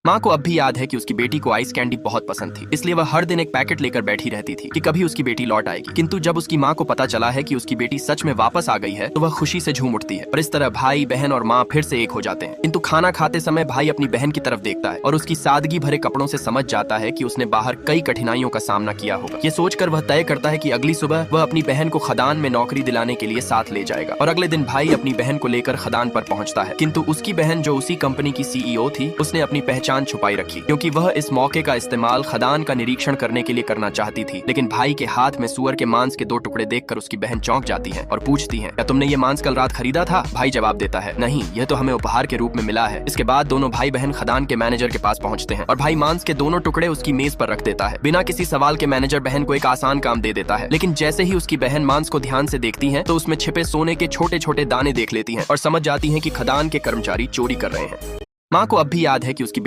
माँ को अब भी याद है कि उसकी बेटी को आइस कैंडी बहुत पसंद थी, इसलिए वह हर दिन एक पैकेट लेकर बैठी रहती थी कि कभी उसकी बेटी लौट आएगी। किंतु जब उसकी माँ को पता चला है कि उसकी बेटी सच में वापस आ गई है तो वह खुशी से झूम उठती है और इस तरह भाई बहन और माँ फिर से एक हो जाते हैं। किंतु खाना खाते समय भाई अपनी बहन की तरफ देखता है और उसकी सादगी भरे कपड़ों से समझ जाता है कि उसने बाहर कई कठिनाइयों का सामना किया होगा। ये सोचकर वह तय करता है कि अगली सुबह वह अपनी बहन को खदान में नौकरी दिलाने के लिए साथ ले जाएगा। और अगले दिन भाई अपनी बहन को लेकर खदान पर पहुंचता है, किंतु उसकी बहन जो उसी कंपनी की सीईओ थी उसने अपनी पहचान छुपाई रखी, क्योंकि वह इस मौके का इस्तेमाल खदान का निरीक्षण करने के लिए करना चाहती थी। लेकिन भाई के हाथ में सुअर के मांस के 2 टुकड़े देखकर उसकी बहन चौंक जाती है और पूछती है, क्या तुमने ये मांस कल रात खरीदा था? भाई जवाब देता है, नहीं, यह तो हमें उपहार के रूप में मिला है। इसके बाद दोनों भाई बहन खदान के मैनेजर के पास पहुंचते हैं और भाई मांस के दोनों टुकड़े उसकी मेज पर रख देता है। बिना किसी सवाल के मैनेजर बहन को एक आसान काम दे देता है, लेकिन जैसे ही उसकी बहन मांस को ध्यान से देखती है तो उसमें छिपे सोने के छोटे छोटे दाने देख लेती है और समझ जाती है कि खदान के कर्मचारी चोरी कर रहे हैं। माँ को अब भी याद है कि उसकी